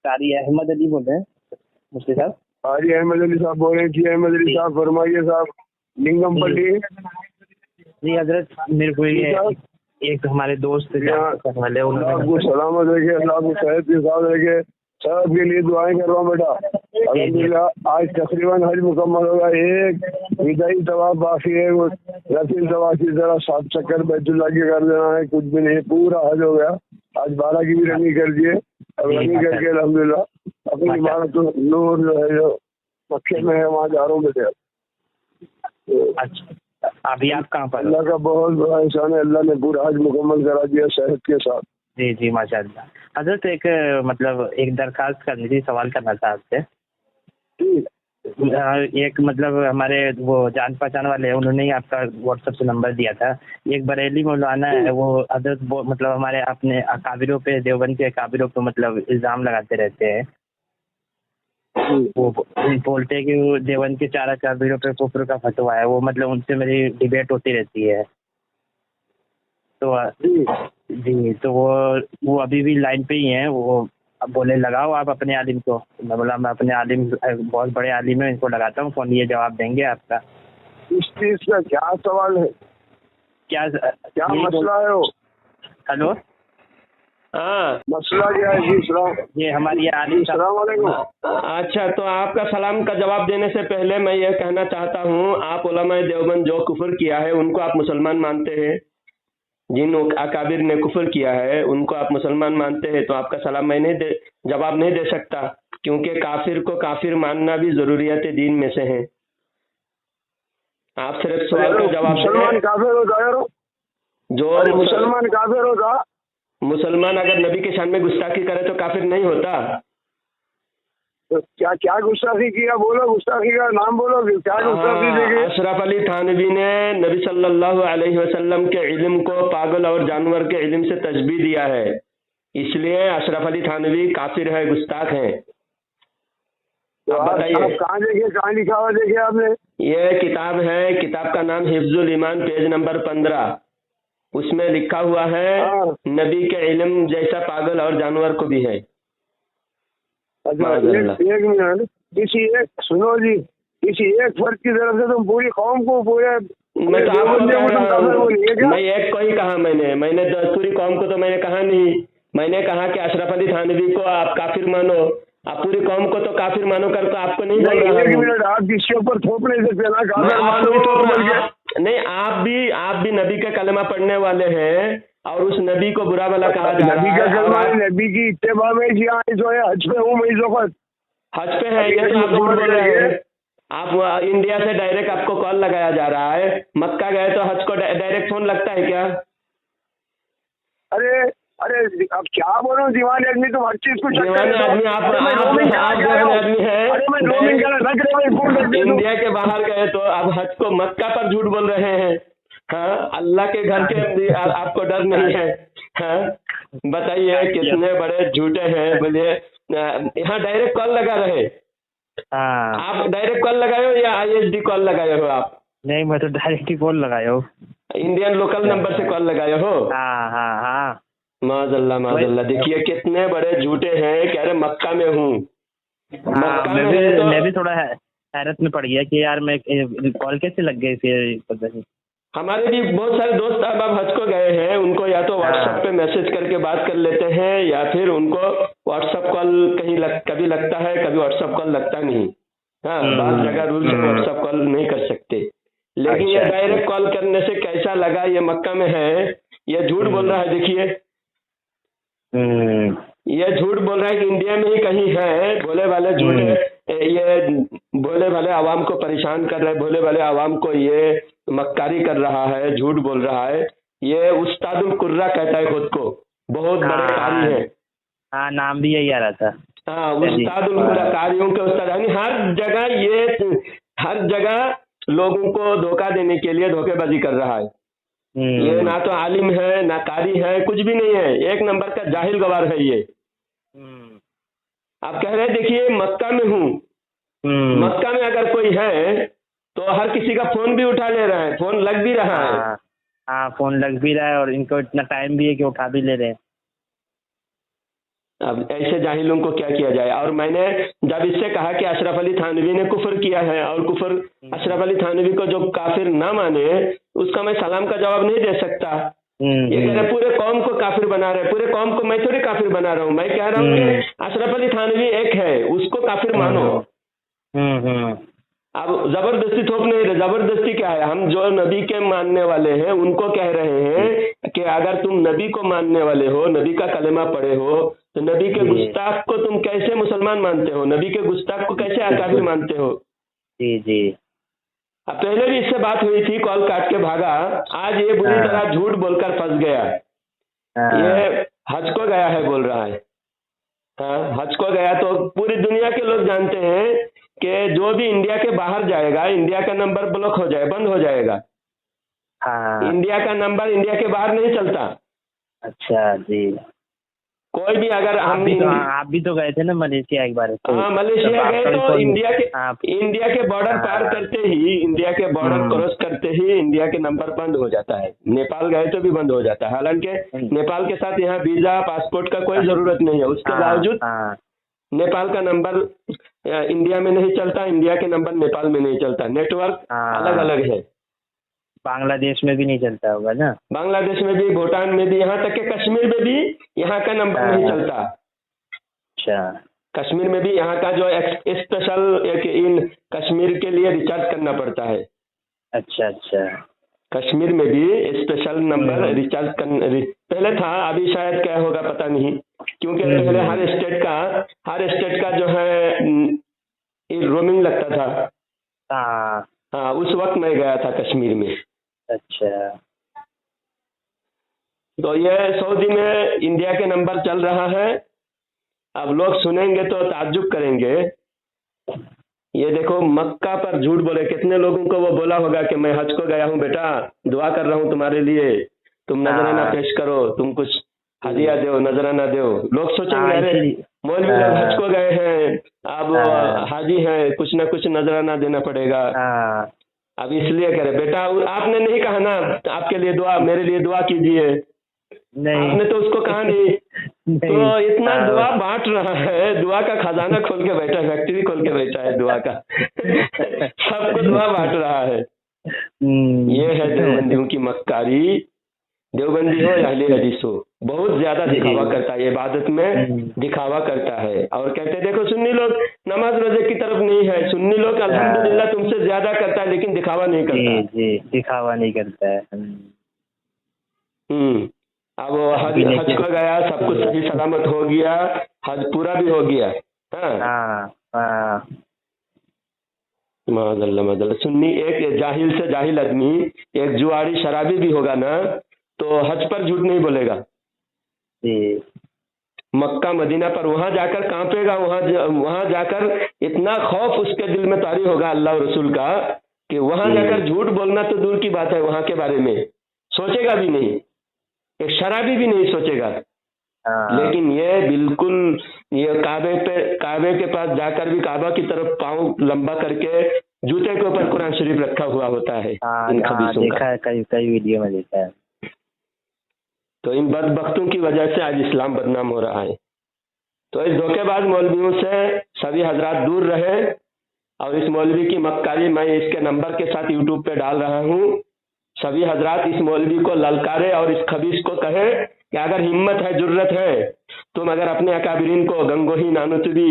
कारी अहमद अली बोल रहे हैं मुफ्ती साहब। कारी अहमद अली साहब बोल रहे हैं। जी अहमद अली साहब फरमाइए साहब, लिंगमपल्ली। जी हजरत, मेरे को ये एक हमारे दोस्त वाले आपको सलामत रखे, अल्लाह को सेहत के साथ रखे, सब के लिए दुआएं कर रहा हूँ बेटा। अल्हम्दुलिल्लाह आज तकरीबन हज मुकम्मल होगा, एक विदाई तवाफ बाकी है, वो रसील तवाफ की तरह 7 चक्कर बैतुल्लाह के कर देना है, कुछ भी नहीं, पूरा हज हो गया। आज 12 की भी रनिंग कर दिए, अब रनिंग करके अल्हम्दुलिल्लाह अपनी इमारत तो नूर जो है जो मक्के में है वहाँ जा रहा हूँ बेटे। अच्छा, अभी आप कहाँ पर? अल्लाह का बहुत बड़ा एहसान है, अल्लाह ने पूरा हज मुकम्मल करा दिया सेहत के साथ। जी जी माशाअल्लाह। हजरत एक मतलब एक दरखास्त करनी थी, सवाल करना था आपसे। एक मतलब हमारे वो जान पहचान वाले हैं, उन्होंने ही आपका व्हाट्सएप से नंबर दिया था। एक बरेली मौलाना है, वो हजरत मतलब हमारे अपने अकाबिरों पे, देवबंद के अकाबिरों पे मतलब इल्ज़ाम लगाते रहते हैं। वो बोलते हैं कि वो देवबंद के 4 अकाबिरों पे कुफ्र का फतवा है, वो मतलब उनसे मेरी डिबेट होती रहती है। तो जी तो वो अभी भी लाइन पे ही हैं। वो अब बोले लगाओ आप अपने आलिम को। मैं बोला मैं अपने आलिम, बहुत बड़े आलिम है, इनको लगाता हूँ फोन, ये जवाब देंगे आपका। इस चीज का क्या सवाल है, क्या मसला है? वो हेलो, हाँ मसला क्या है जी? ये हमारी आलिम। अच्छा, तो आपका सलाम का जवाब देने से पहले मैं ये कहना चाहता हूँ, आप उलमाए देवबंद जो कुफर किया है उनको आप मुसलमान मानते हैं? जिन अकाबिर ने कुफर किया है उनको आप मुसलमान मानते हैं? तो आपका सलाम मैं जवाब नहीं दे सकता, क्योंकि काफिर को काफिर मानना भी जरूरियत दीन में से है। आप सिर्फ सवाल का जवाब मुसलमान काफिर होता है? जो मुसलमान काफिर होता, मुसलमान अगर नबी के शान में गुस्ताखी करे तो काफिर नहीं होता? तो क्या गुस्ताखी किया? बोलो, गुस्ताखी का नाम बोलो, क्या गुस्ताखी देखी? अशरफ अली थानवी ने नबी सल्लल्लाहु अलैहि वसल्लम के इल्म को पागल और जानवर के इल्म से तशबीह दिया है, इसलिए अशरफ अली थानवी काफिर है, गुस्ताख है। तो आप बताइए, कहाँ देखे, कहाँ लिखा हुआ देखे आपने? ये किताब है, किताब का नाम हिफ्जुल ईमान, पेज नंबर 15। उसमें लिखा हुआ है नबी के इल्म जैसा पागल और जानवर को भी है। अच्छा, एक मिनट, सुनो जी, किसी एक फर्द की तरफ से तुम पूरी कौम को पूरे मैं तो आपको मैं एक को ही कहा, मैंने पूरी कौम को तो मैंने कहा नहीं। मैंने कहा कि अशरफ अली थानवी को आप काफिर मानो, आप पूरी कौम को तो काफिर मानो कर, तो आपको नहीं बोल रहा। एक मिनट, आप किसके ऊपर थोप नहीं सकते ना, नहीं, आप भी नबी का कलमा पढ़ने वाले हैं और उस नबी को बुरा भला कहा जा रहा है। नबी की इत्तेबा में जो है हज पे हूँ, मैं हज पे है, ये तो आप झूठ बोल रहे हैं। आप इंडिया से डायरेक्ट आपको कॉल लगाया जा रहा है, मक्का गए तो हज को डायरेक्ट फोन लगता है क्या? अरे अब क्या बोलो, दीवाने आदमी तो हर चीज को दीवाने आदमी आप आदमी है। इंडिया के बाहर गए तो आप हज को मक्का पर झूठ बोल रहे हैं। हाँ, अल्लाह के घर के आपको डर नहीं है? हाँ, बताइए कितने बड़े झूठे हैं। बोलिए, यहाँ डायरेक्ट कॉल लगा रहे, आप डायरेक्ट कॉल लगाए हो या ISD कॉल लगाए हो? आप नहीं, मैं तो डायरेक्ट ही कॉल लगाया हूँ, इंडियन लोकल नंबर से कॉल लगाए हो? हाँ। माज़अल्लाह, देखिए कितने बड़े झूठे हैं, कह रहे मक्का में हूँ। मक्का में मैं भी थोड़ा हैरत में पड़ गया कि यार मैं कॉल कैसे लग गई फिर। हमारे भी बहुत सारे दोस्त अब हज को गए हैं, उनको या तो व्हाट्सएप पे मैसेज करके बात कर लेते हैं या फिर उनको व्हाट्सएप कॉल कभी लगता है, कभी व्हाट्सएप कॉल लगता नहीं। हाँ, बात जगह रूल से व्हाट्सएप कॉल नहीं कर सकते, लेकिन ये डायरेक्ट कॉल करने से कैसा लगा, ये मक्का में है, ये झूठ बोल रहा है। देखिए, ये झूठ बोल रहा है कि इंडिया में ही कहीं है। भोले वाले झूठे, ये भोले वाले आवाम को परेशान कर रहे हैं, भोले वाले आवाम को ये मक्कारी कर रहा है, झूठ बोल रहा है। ये उस्तादुल कुर्रा कहता है खुद को, बहुत बड़े कारी है। हाँ, नाम भी यही आ रहा था। हाँ, उस्तादुल कुर्रा, कारियों के उस्ताद, यानी हर जगह लोगों को धोखा देने के लिए धोखेबाजी कर रहा है। ये ना तो आलिम है, ना कारी है, कुछ भी नहीं है, एक नंबर का जाहिल गवार है ये। आप कह रहे हैं देखिए मक्का में हूँ, मक्का में अगर कोई है तो हर किसी का फोन भी उठा ले रहा है, फोन लग भी रहा है। हाँ, फोन लग भी रहा है और इनको इतना टाइम भी है कि उठा भी ले रहे हैं। अब ऐसे जाहिलों को क्या किया जाए। और मैंने जब इससे कहा कि अशरफ अली थानवी ने कुफर किया है और कुफर अशरफ अली थानवी को जो काफिर ना माने उसका मैं सलाम का जवाब नहीं दे सकता। ये कह रहे पूरे कौम को काफिर बना रहे, पूरे कौम को मैं थोड़ी काफिर बना रहा हूँ, मैं कह रहा हूँ कि अशरफ अली थानवी एक है, उसको काफिर मानो। अब जबरदस्ती थोप नहीं रहे। जबरदस्ती क्या है, हम जो नबी के मानने वाले हैं उनको कह रहे हैं कि अगर तुम नबी को मानने वाले हो, नबी का कलेमा पढ़े हो, तो नबी के गुस्ताख को तुम कैसे मुसलमान मानते हो, नबी के गुस्ताख को कैसे अकाबिर मानते हो। जी जी। अब पहले भी इससे बात हुई थी, कॉल काट के भागा। आज ये बुरी तरह झूठ बोलकर फंस गया। ये हज को गया है बोल रहा है। हाँ, हज को गया तो पूरी दुनिया के लोग जानते हैं कि जो भी इंडिया के बाहर जाएगा इंडिया का नंबर ब्लॉक हो जाए, बंद हो जाएगा। हाँ। इंडिया का नंबर इंडिया के बाहर नहीं चलता। अच्छा जी। कोई भी अगर आप भी तो गए थे ना मलेशिया एक बार। हाँ, मलेशिया गए तो इंडिया के बॉर्डर पार करते ही, इंडिया के बॉर्डर क्रॉस करते ही इंडिया के नंबर बंद हो जाता है। नेपाल गए तो भी बंद हो जाता है। हालांकि नेपाल के साथ यहाँ वीजा पासपोर्ट का कोई जरूरत नहीं है, उसके बावजूद नेपाल का नंबर इंडिया में नहीं चलता, इंडिया के नंबर नेपाल में नहीं चलता। नेटवर्क अलग अलग है। बांग्लादेश में भी नहीं चलता होगा ना। बांग्लादेश में भी, भूटान में भी, यहाँ तक कि कश्मीर में भी यहाँ का नंबर नहीं चलता। अच्छा। कश्मीर में भी यहाँ का जो स्पेशल एक इन कश्मीर के लिए रिचार्ज करना पड़ता है। अच्छा अच्छा। कश्मीर में भी स्पेशल नंबर रिचार्ज पहले था, अभी शायद क्या होगा पता नहीं, क्योंकि पहले हर स्टेट का जो है रोमिंग लगता था। हाँ, उस वक्त मैं गया था कश्मीर में। अच्छा। तो ये सऊदी में इंडिया के नंबर चल रहा है। अब लोग सुनेंगे तो ताज्जुब करेंगे। ये देखो, मक्का पर झूठ बोले। कितने लोगों को वो बोला होगा कि मैं हज को गया हूँ बेटा, दुआ कर रहा हूँ तुम्हारे लिए, तुम नजराना पेश करो, तुम कुछ हदिया दो, नजराना दो। लोग सोचेंगे अरे मौलवी लोग हज को गए हैं, अब हाजी हैं, कुछ ना कुछ नजराना देना पड़ेगा। अब इसलिए कह रहे बेटा, आपने नहीं कहा ना आपके लिए दुआ, मेरे लिए दुआ कीजिए, आपने तो उसको कहा नहीं। तो इतना दुआ बांट रहा है, दुआ का खजाना खोल के बैठा है, फैक्ट्री खोल के बैठा है दुआ का। सबको दुआ बांट रहा है। ये है देवबंदियों की मक्कारी। देवबंदी हो या अहले हदीस हो, बहुत ज्यादा दिखावा करता है, इबादत में दिखावा करता है। और कहते देखो सुन्नी लोग नमाज रोजे की तरफ नहीं है, सुन्नी लोग अल्हम्दुलिल्लाह तुमसे ज्यादा करता है लेकिन दिखावा नहीं करता। जी, दिखावा नहीं करता है। अब हज को गया, सब कुछ सही सलामत हो गया, हज पूरा भी हो गया। माज़अल्लाह। सुन्नी एक जाहिल से जाहिल आदमी, एक जुआरी शराबी भी होगा ना, तो हज पर झूठ नहीं बोलेगा। मक्का मदीना पर वहां जाकर कांपेगा, वहां जाकर इतना खौफ उसके दिल में तारी होगा अल्लाह और रसूल का कि वहां जाकर झूठ बोलना तो दूर की बात है, वहां के बारे में सोचेगा भी नहीं। एक शराबी भी नहीं सोचेगा। लेकिन ये बिल्कुल, ये काबे के पास जाकर भी काबा की तरफ पाँव लंबा करके जूते के ऊपर कुरान शरीफ रखा हुआ होता है। इन खबीसों देखा है, कई वीडियो में देखा है। तो इन बदबख्तों की वजह से आज इस्लाम बदनाम हो रहा है। तो इस धोखेबाज मौलवियों से सभी हजरात दूर रहे। और इस मौलवी की मक्कारी मैं इसके नंबर के साथ यूट्यूब पे डाल रहा हूँ। सभी हजरात इस मौलवी को ललकारे और इस खबीस को कहे कि अगर हिम्मत है, जुर्रत है, तुम अगर अपने अकाबिरीन को, गंगोही नानुतबी,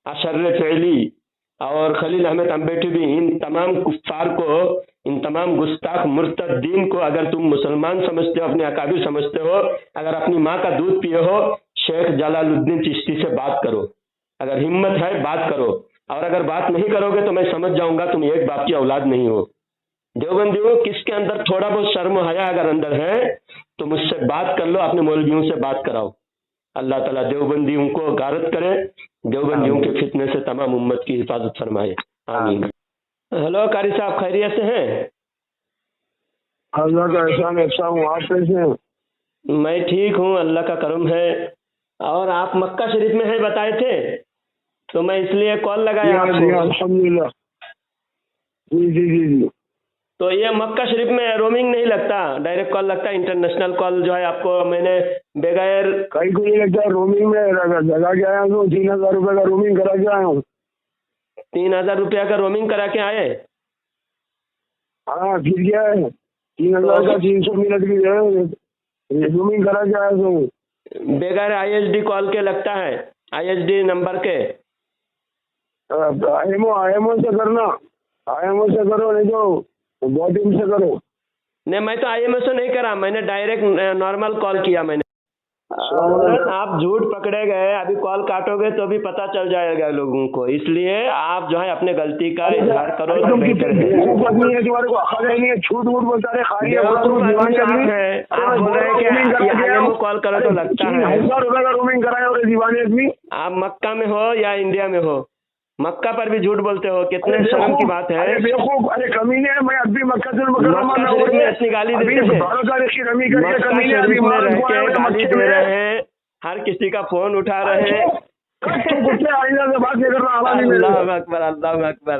अशर्र फैली और खलील अहमद अम्बेटवी, इन तमाम कुफ्फार को, इन तमाम गुस्ताख मुर्तद्दीन को अगर तुम मुसलमान समझते हो, अपने अकाबिर समझते हो, अगर अपनी माँ का दूध पिए हो, शेख जलालुद्दीन चिश्ती से बात करो। अगर हिम्मत है बात करो, और अगर बात नहीं करोगे तो मैं समझ जाऊंगा तुम एक बाप की औलाद नहीं हो। देवबंदियों, किसके अंदर थोड़ा बहुत शर्म हया अगर अंदर है तो मुझसे बात कर लो, अपने मौलवियों से बात कराओ। अल्लाह ताला देवबंदियों को गारत करे, देवबंदियों के फितने से तमाम उम्मत की हिफाजत फरमाए। आमीन। हेलो कारी साहब, खैरियत से हैं? अल्लाह का एहसान हूँ, आप कैसे हैं? मैं ठीक हूँ, अल्लाह का करम है। और आप मक्का शरीफ में है बताए थे, तो मैं इसलिए कॉल लगाया आपको। अल्हम्दुलिल्लाह। जी। तो ये मक्का शरीफ में रोमिंग नहीं लगता, डायरेक्ट कॉल लगता है, इंटरनेशनल कॉल जो है आपको मैंने बगैर कहीं को नहीं लगता। रोमिंग में लगा के आया हूँ, 3,000 रुपये का रोमिंग करा के आया हूँ। 3,000 रुपया का रोमिंग करा के आए? हाँ, फिर क्या है, 3,000 का 300 मिनट की रोमिंग करा के आया हूँ। बगैर ISD कॉल के लगता है, ISD नंबर के। IMO से करना, IMO से करो, नहीं तो बॉटिंग से करो। नहीं, मैं तो IMO से नहीं करा, मैंने डायरेक्ट नॉर्मल कॉल किया मैंने। आप झूठ पकड़े गए, अभी कॉल काटोगे तो भी पता चल जाएगा लोगों को, इसलिए आप जो है अपने गलती का इजहार करो तो बेहतर है। तुम्हारे को अकल नहीं है, झूठ मूठ बोलता रहे, खाली आप बोल रहे हैं कि IMO कॉल करो तो लगता है। 1,000 रुपये का रोमिंग कराए और दीवाने आदमी। आप मक्का में हो या इंडिया में हो, मक्का पर भी झूठ बोलते हो, कितने शर्म की बात है। बेवकूफ, अरे कमीने है, मैं अभी मक्का से इतनी गाली देते हैं, गाली दे रहे हैं, हर किसी का फोन उठा रहे हैं। आइंदा से बात नहीं करना। अल्लाह अकबर, अल्लाह अकबर।